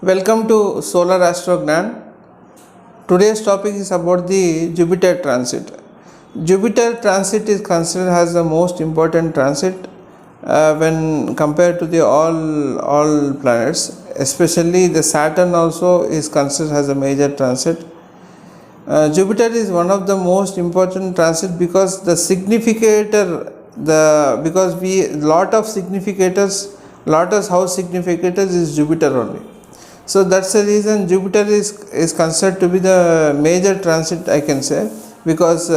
Welcome to Solar Astrognan. Today's topic is about the Jupiter transit. Jupiter transit is considered as the most important transit when compared to the all planets. Especially the Saturn also is considered as a major transit. Jupiter is one of the most important transit because the significator, because we lot of significators, lot of house significators is Jupiter only. So that's the reason Jupiter is considered to be the major transit, I can say, because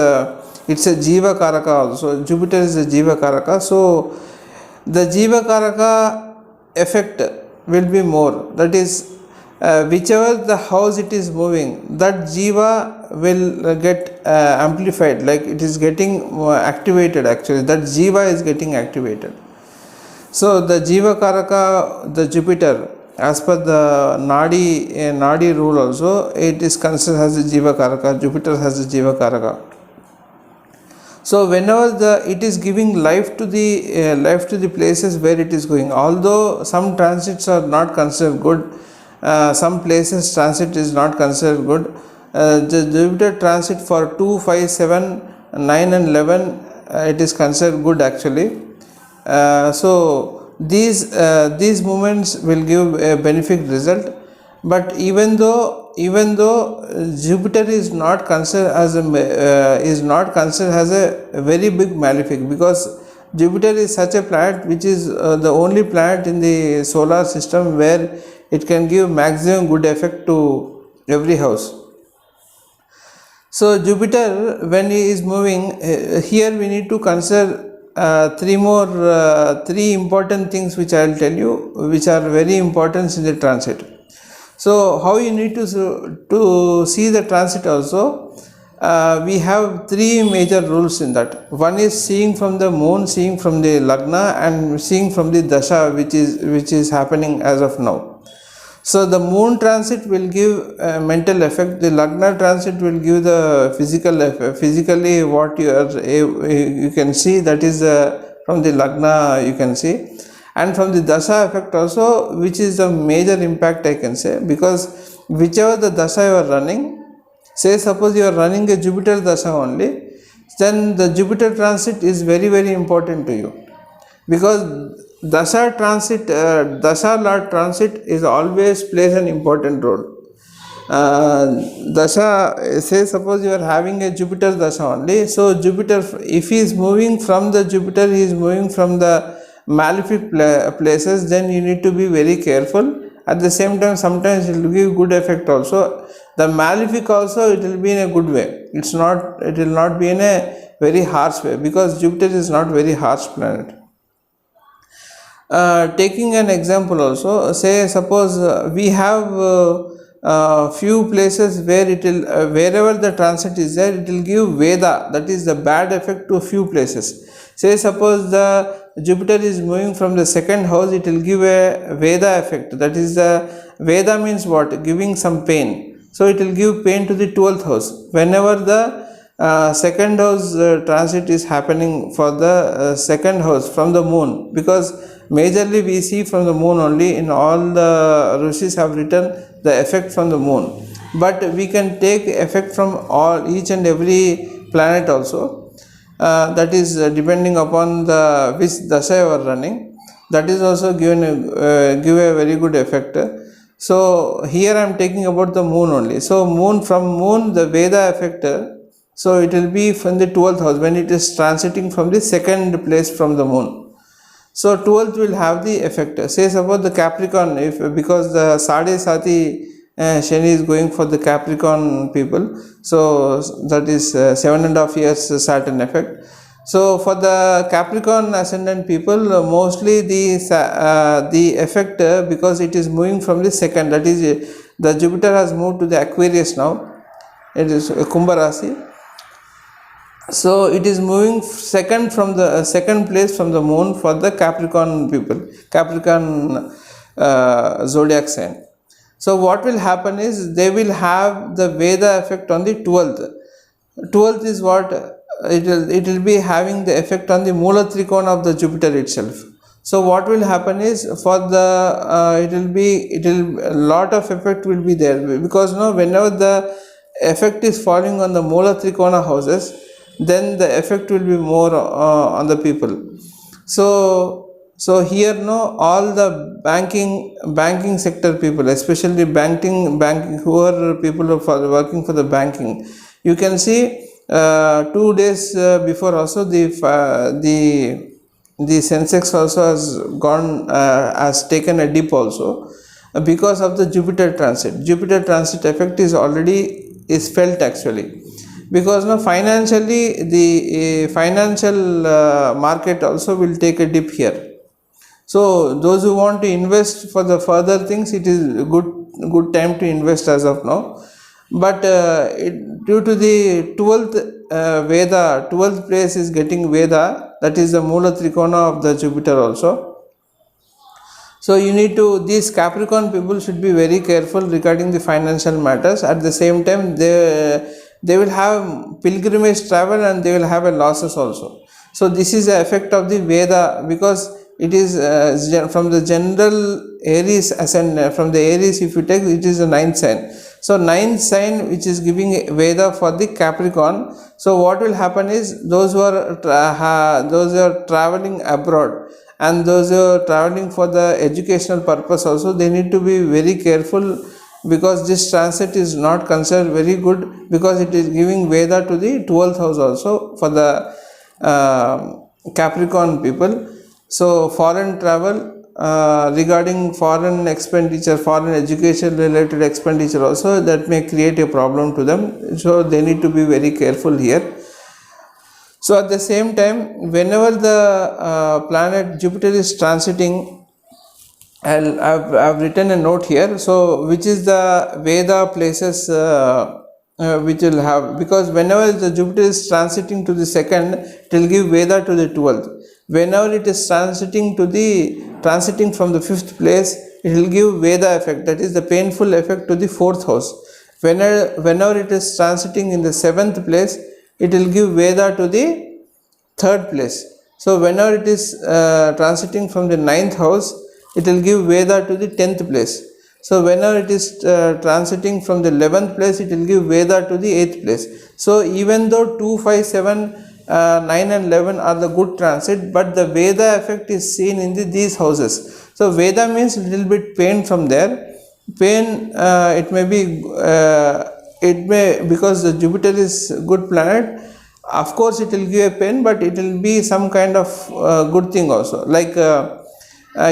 it's a Jiva Karaka also. Jupiter is a Jiva Karaka. So the Jiva Karaka effect will be more. That is, whichever the house it is moving, that Jiva will get amplified, like it is getting activated actually. That Jiva is getting activated. So the Jiva Karaka, the Jupiter, as per the Nadi rule also, it is considered as a Jiva Karaka. Jupiter has a Jiva Karaka. So whenever it is giving life to the places where it is going, although some transits are not considered good, some places transit is not considered good. The Jupiter transit for 2, 5, 7, 9 and 11, it is considered good actually. So these movements will give a benefic result, but even though Jupiter is not considered as a very big malefic, because Jupiter is such a planet which is the only planet in the solar system where it can give maximum good effect to every house. So Jupiter, when he is moving, here we need to consider three important things which I will tell you, which are very important in the transit. So how you need to see the transit also, we have three major rules in that. One is seeing from the moon, seeing from the lagna, and seeing from the dasha which is happening as of now. So the moon transit will give a mental effect, the lagna transit will give the physical effect, physically what you can see, that is from the lagna you can see, and from the dasha effect also, which is the major impact I can say, because whichever the dasha you are running, say suppose you are running a Jupiter dasha only, then the Jupiter transit is very very important to you, because dasha lord transit is always plays an important role. Dasha, say suppose you are having a Jupiter dasha only, so Jupiter, if he is moving from the Jupiter, he is moving from the malefic places, then you need to be very careful. At the same time, sometimes it will give good effect also. The malefic also, it will be in a good way. It will not be in a very harsh way, because Jupiter is not very harsh planet. Taking an example also, say suppose we have few places where it will wherever the transit is there, it will give Veda, that is the bad effect to few places. Say suppose the Jupiter is moving from the second house, it will give a Veda effect, that is the Veda means what, giving some pain. So it will give pain to the 12th house whenever the second house transit is happening for the second house from the moon, because majorly we see from the moon only. In all the rishis have written the effect from the moon, but we can take effect from each and every planet also, that is depending upon the which dasha you are running, that is also give a very good effect. So here I am taking about the moon only. So from moon the Veda effect, so it will be from the 12th house when it is transiting from the second place from the moon. So 12th will have the effect. Say suppose the Capricorn, because the Sade Sati Shani is going for the Capricorn people, so that is 7.5 years Saturn effect. So for the Capricorn ascendant people, mostly the effect, because it is moving from the second, that is the Jupiter has moved to the Aquarius now, it is Kumbha Rasi. So it is moving second from the second place from the moon for the Capricorn people, Capricorn zodiac sign. So what will happen is they will have the Veda effect on the 12th. 12th is what, it will be having the effect on the Mula Trikona of the Jupiter itself. So what will happen is, for the it will a lot of effect will be there, because whenever the effect is falling on the Mula Trikona houses, then the effect will be more on the people. So here all the banking sector people, especially banking who are people working for the banking, you can see 2 days before also the Sensex also has taken a dip also, because of the Jupiter transit effect is felt actually, because financially the financial market also will take a dip here. So those who want to invest for the further things, it is a good time to invest as of now. But due to the 12th Veda, 12th place is getting Veda, that is the Mula Trikona of the Jupiter also. So you need to, these Capricorn people should be very careful regarding the financial matters. At the same time, they will have pilgrimage travel and they will have a losses also. So this is the effect of the Veda, because it is from the general Aries ascendant, from the Aries if you take, it is the 9th sign. So 9th sign which is giving Veda for the Capricorn. So what will happen is, those who are traveling abroad and those who are traveling for the educational purpose also, they need to be very careful, because this transit is not considered very good, because it is giving Veda to the 12th house also for the Capricorn people. So foreign travel, regarding foreign expenditure, foreign education related expenditure also, that may create a problem to them, so they need to be very careful here. So at the same time, whenever the planet Jupiter is transiting, I've written a note here, so which is the Veda places which will have, because whenever the Jupiter is transiting to the second, it will give Veda to the 12th. Whenever it is transiting from the 5th place, it will give Veda effect, that is the painful effect to the 4th house. Whenever it is transiting in the 7th place, it will give Veda to the 3rd place. So whenever it is transiting from the 9th house, it will give Veda to the 10th place. So whenever it is transiting from the 11th place, it will give Veda to the 8th place. So even though 2, 5, 7, 9 and 11 are the good transit, but the Veda effect is seen in these houses. So Veda means little bit pain from there. Pain, it may be, because the Jupiter is good planet, of course it will give a pain, but it will be some kind of good thing also, like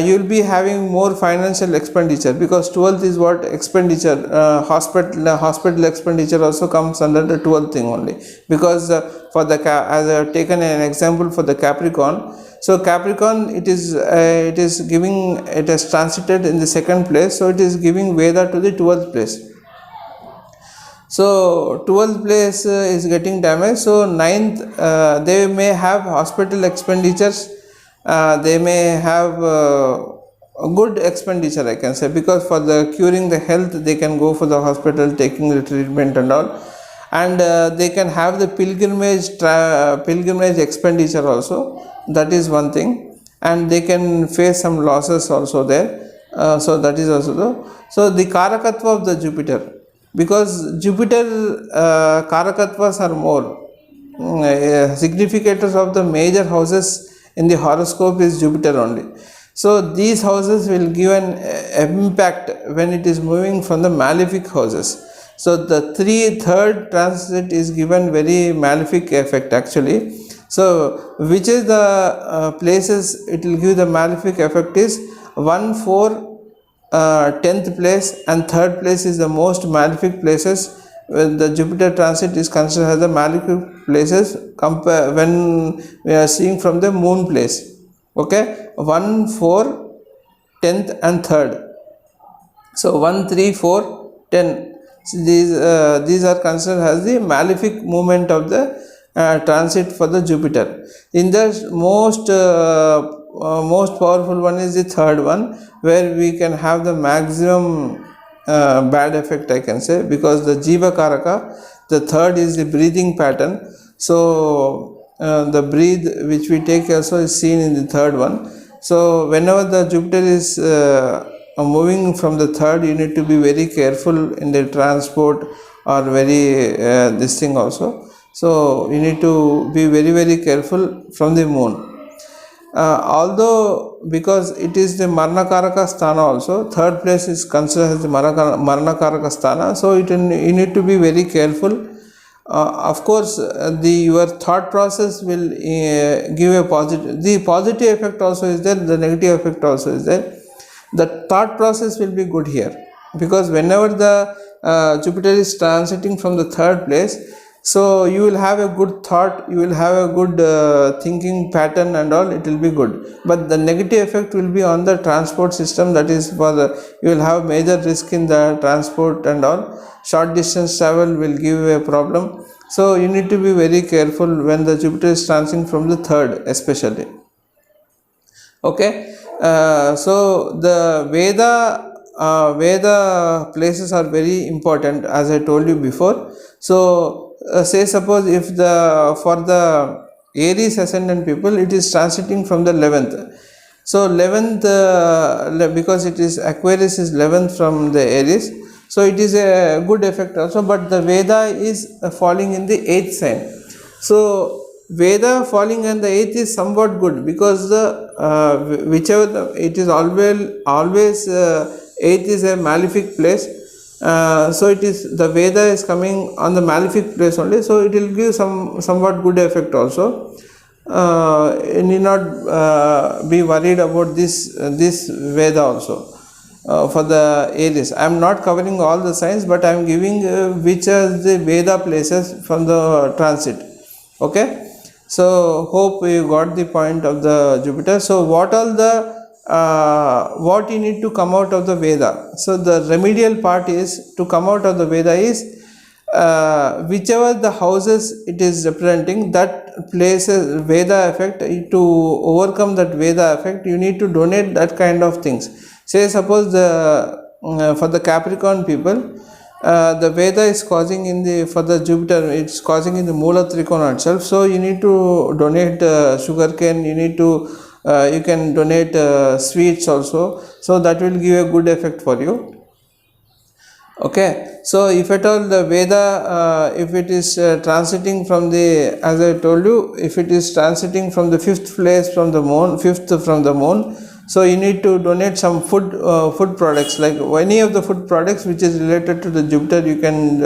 you will be having more financial expenditure, because 12th is what expenditure, hospital expenditure also comes under the 12th thing only, because for the as I have taken an example for the Capricorn. So Capricorn, it is giving, it has transited in the 2nd place, so it is giving Veda to the 12th place. So 12th place is getting damaged. So 9th, they may have hospital expenditures, they may have a good expenditure, I can say, because for the curing the health, they can go for the hospital, taking the treatment and all, and they can have the pilgrimage expenditure also, that is one thing, and they can face some losses also there. So that is also the Karakatva of the Jupiter, because Jupiter Karakatvas are more significators of the major houses in the horoscope is Jupiter only. So these houses will give an impact when it is moving from the malefic houses. So the 3rd transit is given very malefic effect actually. So which is the places it will give the malefic effect is 1, 4, 10th place and 3rd place is the most malefic places. When the Jupiter transit is considered as the malefic places when we are seeing from the moon place. Okay, 1, 4, 10th and 3rd. So 1, 3, 4, 10. So these are considered as the malefic movement of the transit for the Jupiter. In the most powerful one is the 3rd one, where we can have the maximum bad effect, I can say, because the Jiva Karaka, the 3rd is the breathing pattern. So the breathe which we take also is seen in the 3rd one. So whenever the Jupiter is moving from the third, you need to be very careful in the transport or very this thing also. So you need to be very careful from the moon. Although because it is the Marnakaraka Sthana also, third place is considered as the Marnakaraka Sthana, so you need to be very careful. Of course, your thought process will give a the positive effect also is there, the negative effect also is there. The thought process will be good here, because whenever the Jupiter is transiting from the third place, so you will have a good thought, you will have a good thinking pattern and all, it will be good. But the negative effect will be on the transport system, that is for you will have major risk in the transport and all. Short distance travel will give a problem. So you need to be very careful when the Jupiter is transiting from the third especially. Okay, so the Veda places are very important, as I told you before. So say suppose if for the Aries ascendant people, it is transiting from the 11th. So 11th, because it is Aquarius is 11th from the Aries, so it is a good effect also. But the Veda is falling in the 8th sign. So Veda falling in the 8th is somewhat good, because whichever it is always 8th is a malefic place. So it is the Veda is coming on the malefic place only, so it will give somewhat good effect also. You need not be worried about this Veda also. For the Aries, I am not covering all the signs, but I am giving which are the Veda places from the transit. Okay, so hope you got the point of the Jupiter. So what you need to come out of the Veda? So the remedial part is to come out of the Veda is whichever the houses it is representing, that places Veda effect. To overcome that Veda effect, you need to donate that kind of things. Say suppose for the Capricorn people, the Veda is causing for the Jupiter, it's causing in the Moola Trikona itself. So you need to donate sugarcane, you can donate sweets also, so that will give a good effect for you. Okay, so if at all the Veda, if it is transiting from the, as I told you, if it is transiting from the 5th place from the moon, 5th from the moon, so you need to donate some food products, like any of the food products which is related to the Jupiter. You can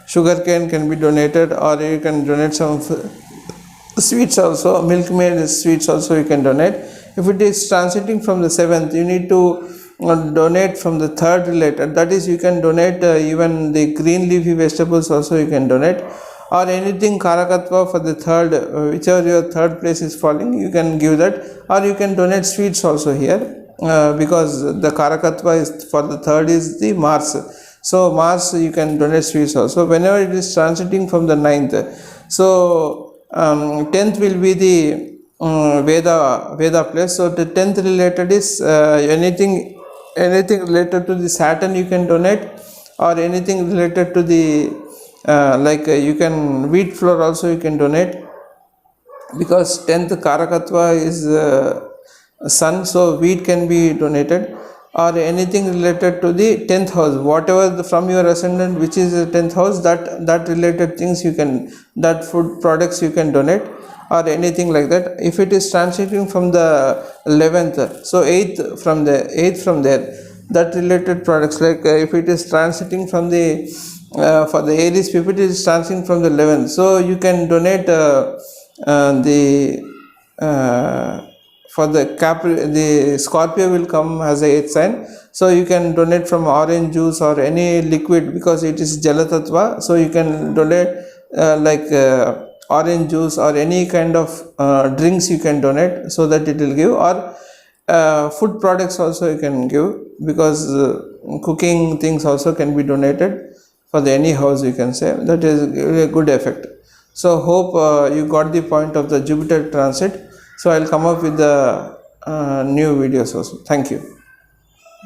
sugarcane can be donated, or you can donate some sweets also, milkmaid sweets also you can donate. If it is transiting from the 7th, you need to donate from the third related, that is you can donate even the green leafy vegetables also you can donate, or anything Karakatva for the third, whichever your third place is falling, you can give that, or you can donate sweets also here, because the Karakatva is for the third is the Mars, so Mars you can donate sweets also. Whenever it is transiting from the 9th, so 10th will be the Veda place. So the 10th related is anything related to the Saturn you can donate, or anything related to the like you can wheat flour also you can donate, because 10th Karakatva is sun, so wheat can be donated, or anything related to the 10th house, whatever from your ascendant which is the 10th house, that related things you can, that food products you can donate, or anything like that. If it is transiting from the 11th, so 8th from there, that related products, like if it is transiting from the for the Aries people, it is transiting from the 11th, so you can donate for the Scorpio will come as a 8th sign, so you can donate from orange juice or any liquid, because it is Jala Tattva, so you can donate like orange juice or any kind of drinks you can donate, so that it will give, or food products also you can give, because cooking things also can be donated for the any house, you can say, that is a good effect. So hope you got the point of the Jupiter transit. So I will come up with the new videos also. Thank you.